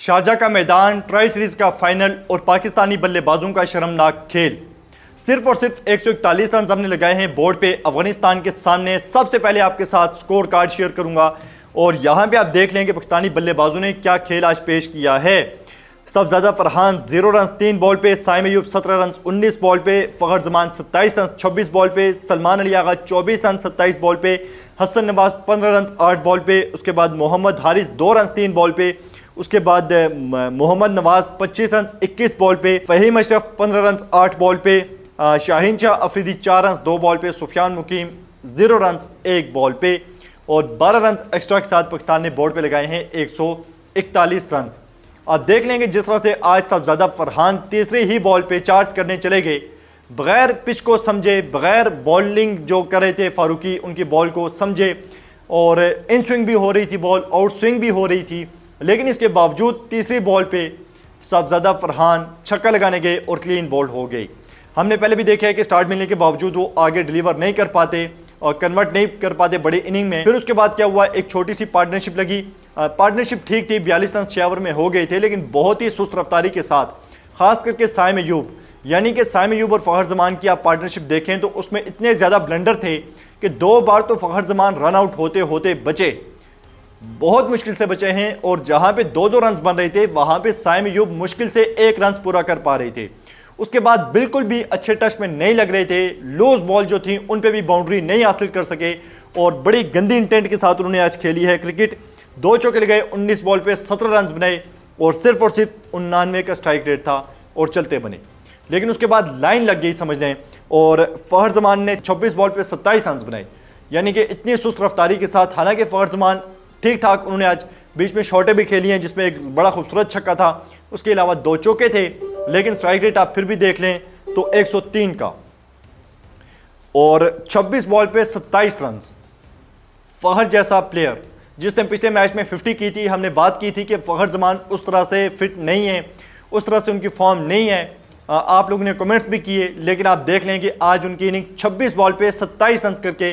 Sharjah का मैदान, tri series का फाइनल और पाकिस्तानी बल्लेबाजों का शर्मनाक खेल। सिर्फ और सिर्फ 141 रन हमने लगाए हैं बोर्ड पे अफगानिस्तान के सामने। सबसे पहले आपके साथ स्कोर कार्ड शेयर करूंगा और यहां पे आप देख लें कि पाकिस्तानी बल्लेबाजों ने क्या खेल आज पेश किया है। सब ज्यादा फरहान 0 रन 3 बॉल पे, साइम अयूब 17 रन 19 बॉल पे, फखर जमान 27 रन 26 बॉल पे, सलमान अली आगा 24 रन 27 बॉल पे, हसन नवाज 15 रन 8 बॉल पे, उसके बाद मोहम्मद हारिस 2 रन 3 बॉल पे, उसके बाद मोहम्मद नवाज 25 रन 21 बॉल पे, फहीम अशरफ 15 रन 8 बॉल पे, शाहीन शाह अफरीदी 4 रन 2 बॉल पे, सुफियान मुकीम 0 रन 1 बॉल पे और 12 रन एक्स्ट्रा के साथ पाकिस्तान ने बोर्ड पे लगाए हैं 141 रन। आप देख लेंगे जिस तरह से आज साहबजादा फरहान तीसरी ही बॉल पे चार्ज करने चले गए, बगैर पिच को समझे, बगैर बॉलिंग जो कर रहे थे फारूकी उनकी बॉल को समझे, और इन स्विंग भी हो रही थी बॉल, आउट स्विंग भी हो रही थी, लेकिन इसके बावजूद तीसरी बॉल पे साहबजादा फरहान छक्का लगाने गए और क्लीन बोल्ड हो गई। हमने पहले भी देखा है कि स्टार्ट मिलने के बावजूद वो आगे डिलीवर नहीं कर पाते और कन्वर्ट नहीं कर पाते बड़ी इनिंग में। फिर उसके बाद क्या हुआ, एक छोटी सी पार्टनरशिप लगी। पार्टनरशिप ठीक थी, 42 रन 6 ओवर में हो गए थे, लेकिन बहुत ही सुस्त रफ्तारी के साथ, खास करके साइम अयूब, यानी कि साइम अयूब और फखर जमान की आप पार्टनरशिप देखें तो उसमें इतने ज़्यादा ब्लंडर थे कि 2 बार तो फखर जमान रन आउट होते होते बचे, बहुत मुश्किल से बचे हैं, और जहां पे 2-2 रन बन रहे थे वहां पे साइम अयूब मुश्किल से 1 रन पूरा कर पा रहे थे। उसके बाद बिल्कुल भी अच्छे टच में नहीं लग रहे थे, लूज बॉल जो थी उन पे भी बाउंड्री नहीं हासिल कर सके और बड़ी गंदी इंटेंट के साथ उन्होंने आज खेली है क्रिकेट। 2 चौके लगाए, 19 बॉल पे 17 रन बनाए और सिर्फ 99 का स्ट्राइक रेट था और चलते बने। लेकिन उसके बाद लाइन लग गई समझ लें, और फखर जमान ने 26 बॉल पे 27 रन बनाए, यानी कि इतनी सुस्त रफ्तारी के साथ। हालांकि फखर जमान ठीक ठाक, उन्होंने आज बीच में शॉटें भी खेली हैं जिसमें एक बड़ा खूबसूरत छक्का था, उसके अलावा 2 चौके थे, लेकिन स्ट्राइक रेट आप फिर भी देख लें तो 103 का और 26 बॉल पे 27 रन। फखर जैसा प्लेयर जिसने पिछले मैच में 50 की थी, हमने बात की थी कि फखर जमान उस तरह से फिट नहीं है, उस तरह से उनकी फॉर्म नहीं है, आप लोगों ने कमेंट्स भी किए, लेकिन आप देख लें कि आज उनकी इनिंग 26 बॉल पे 27 रन करके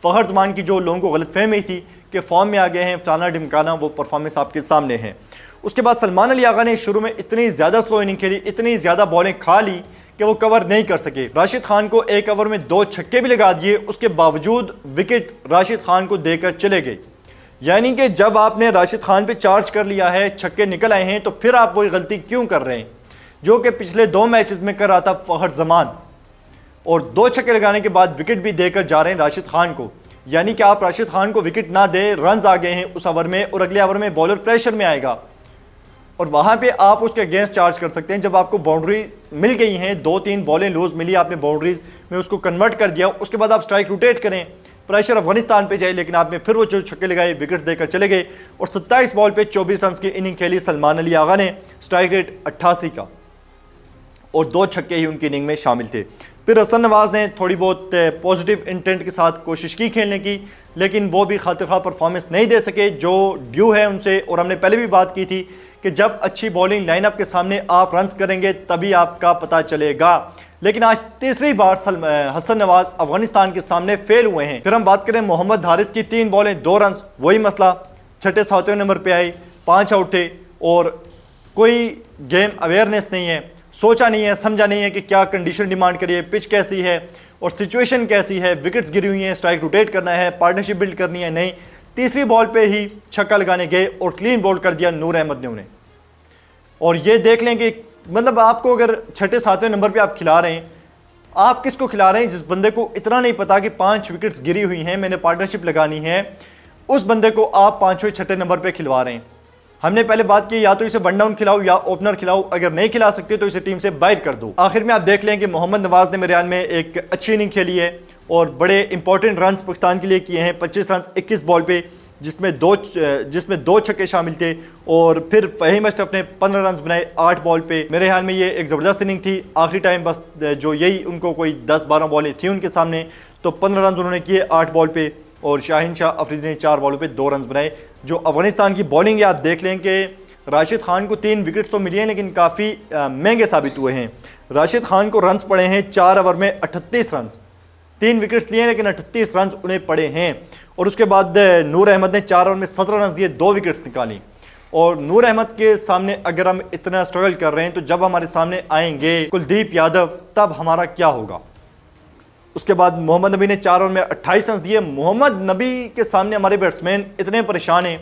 फखर जमान की जो लोगों को गलतफहमी थी कि फॉर्म में आ गए हैं फलाना ढिमकाना, वो परफॉर्मेंस आपके सामने है। उसके बाद सलमान अली आगा ने शुरू में इतनी ज़्यादा स्लो इनिंग खेली, इतनी ज़्यादा बॉलें खा ली कि वो कवर नहीं कर सके। राशिद खान को 1 ओवर में 2 छक्के भी लगा दिए, उसके बावजूद विकेट राशिद खान को देकर चले गए। यानी कि जब आपने राशिद खान पे चार्ज कर लिया है, छक्के निकल आए हैं, तो फिर आप वही गलती क्यों कर रहे हैं जो कि पिछले 2 मैचेस में कर रहा था फखर जमान, और 2 छक्के लगाने के बाद विकेट भी देकर जा रहे हैं राशिद खान को। यानी कि आप राशिद खान को विकेट ना दे, रन आ गए हैं उस ओवर में और अगले ओवर में बॉलर प्रेशर में आएगा और वहां पे आप उसके अगेंस्ट चार्ज कर सकते हैं। जब आपको बाउंड्रीज मिल गई हैं, 2-3 बॉलें लूज मिली, आपने बाउंड्रीज में उसको कन्वर्ट कर दिया, उसके बाद आप स्ट्राइक रोटेट करें, प्रेशर अफगानिस्तान पे जाए, लेकिन आपने फिर वो जो छक्के लगाए, विकेट देकर चले गए और 27 बॉल पे 24 रन की इनिंग खेली सलमान अली आगा ने, स्ट्राइक रेट 88 का और 2 छक्के ही उनकी इनिंग में शामिल थे। फिर हसन नवाज ने थोड़ी बहुत पॉजिटिव इंटेंट के साथ कोशिश की खेलने की, लेकिन वो भी खातिर खा परफॉर्मेंस नहीं दे सके जो ड्यू है उनसे। और हमने पहले भी बात की थी कि जब अच्छी बॉलिंग लाइनअप के सामने आप रन्स करेंगे तभी आपका पता चलेगा, लेकिन आज तीसरी बार हसन नवाज अफगानिस्तान के सामने फेल हुए हैं। फिर हम बात करें मोहम्मद हारिस की 3 बॉलें 2 रन, वही मसला, 6-7वें नंबर पे आए, 5 आउट थे और कोई गेम अवेयरनेस नहीं है, सोचा नहीं है, समझा नहीं है कि क्या कंडीशन डिमांड करिए, पिच कैसी है और सिचुएशन कैसी है, विकेट्स गिरी हुई हैं, स्ट्राइक रोटेट करना है, पार्टनरशिप बिल्ड करनी है, नहीं, तीसरी बॉल पे ही छक्का लगाने गए और क्लीन बोल्ड कर दिया नूर अहमद ने उन्हें। और ये देख लें कि मतलब आपको अगर 6-7वें नंबर पे आप खिला रहे हैं, आप किसको खिला रहे हैं? जिस बंदे को इतना नहीं पता कि 5 विकेट्स गिरी हुई हैं, मैंने पार्टनरशिप लगानी है, उस बंदे को आप 5वें 6ठे नंबर पे खिलवा रहे हैं। हमने पहले बात की या तो इसे वन डाउन खिलाओ या ओपनर खिलाओ, अगर नहीं खिला सकते तो इसे टीम से बाहर कर दो। आखिर में आप देख लें कि मोहम्मद नवाज ने मेरे ख्याल में एक अच्छी इनिंग खेली है और बड़े इंपॉर्टेंट रन पाकिस्तान के लिए किए हैं। 25 रन 21 बॉल पे, जिसमें 2 छक्के शामिल थे, और फिर फहीम अशरफ ने 15 रन बनाए 8 बॉल पे। मेरे ख्याल में ये एक ज़बरदस्त इनिंग थी। आखिरी टाइम बस जो यही उनको कोई 10-12 बॉलें थी उनके सामने, तो 15 रन उन्होंने किए 8 बॉल पे और शाहीन शाह अफरीदी ने 4 बॉलों पे 2 रन बनाए। जो अफगानिस्तान की बॉलिंग है, आप देख लें कि राशिद खान को 3 विकेट्स तो मिली हैं, लेकिन काफ़ी महंगे साबित हुए हैं। राशिद खान को रन्स पड़े हैं 4 ओवर में 38 रन, 3 विकेट्स लिए लेकिन 38 रन उन्हें पड़े हैं। और उसके बाद नूर अहमद ने 4 ओवर में 17 रन दिए, 2 विकेट्स निकाली। और नूर अहमद के सामने अगर हम इतना स्ट्रगल कर रहे हैं तो जब हमारे सामने आएंगे कुलदीप यादव तब हमारा क्या होगा। उसके बाद मोहम्मद नबी ने 4 ओवर में 28 रन दिए। मोहम्मद नबी के सामने हमारे बैट्समैन इतने परेशान हैं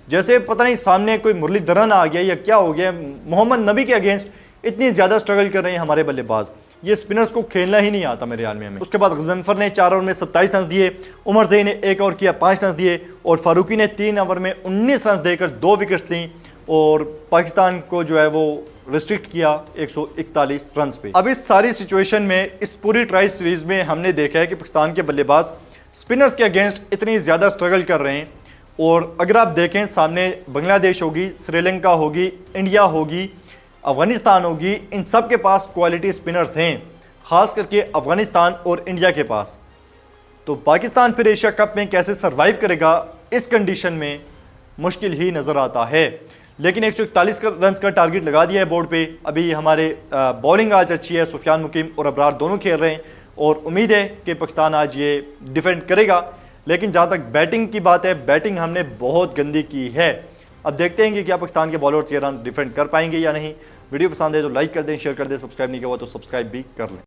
जैसे पता नहीं सामने कोई मुरलीधरन आ गया या क्या हो गया। मोहम्मद नबी के अगेंस्ट इतनी ज़्यादा स्ट्रगल कर रहे हैं हमारे बल्लेबाज, ये स्पिनर्स को खेलना ही नहीं आता मेरे ख्याल में हमें। उसके बाद गजनफर ने 4 ओवर में 27 रन दिए, उमर ज़ई ने 1 ओवर किया 5 रन दिए और फारूकी ने 3 ओवर में 19 रन देकर 2 विकेट्स लीं और पाकिस्तान को जो है वो रिस्ट्रिक्ट किया 141 रन पे। अब इस सारी सिचुएशन में इस पूरी ट्राई सीरीज़ में हमने देखा है कि पाकिस्तान के बल्लेबाज स्पिनर्स के अगेंस्ट इतनी ज़्यादा स्ट्रगल कर रहे हैं। और अगर आप देखें सामने बांग्लादेश होगी, श्रीलंका होगी, इंडिया होगी, अफगानिस्तान होगी, इन सब के पास क्वालिटी स्पिनर्स हैं, ख़ास करके अफगानिस्तान और इंडिया के पास। तो पाकिस्तान फिर एशिया कप में कैसे सरवाइव करेगा इस कंडीशन में मुश्किल ही नज़र आता है। लेकिन 141 रन का टारगेट लगा दिया है बोर्ड पे। अभी हमारे बॉलिंग आज अच्छी है, सुफियान मुकीम और अबरार दोनों खेल रहे हैं और उम्मीद है कि पाकिस्तान आज ये डिफेंड करेगा। लेकिन जहाँ तक बैटिंग की बात है, बैटिंग हमने बहुत गंदी की है। अब देखते हैं कि क्या पाकिस्तान के बॉलर्स ये रन डिफेंड कर पाएंगे या नहीं। वीडियो पसंद है तो लाइक कर दें, शेयर कर दें, सब्सक्राइब नहीं किया हुआ तो सब्सक्राइब भी कर लें।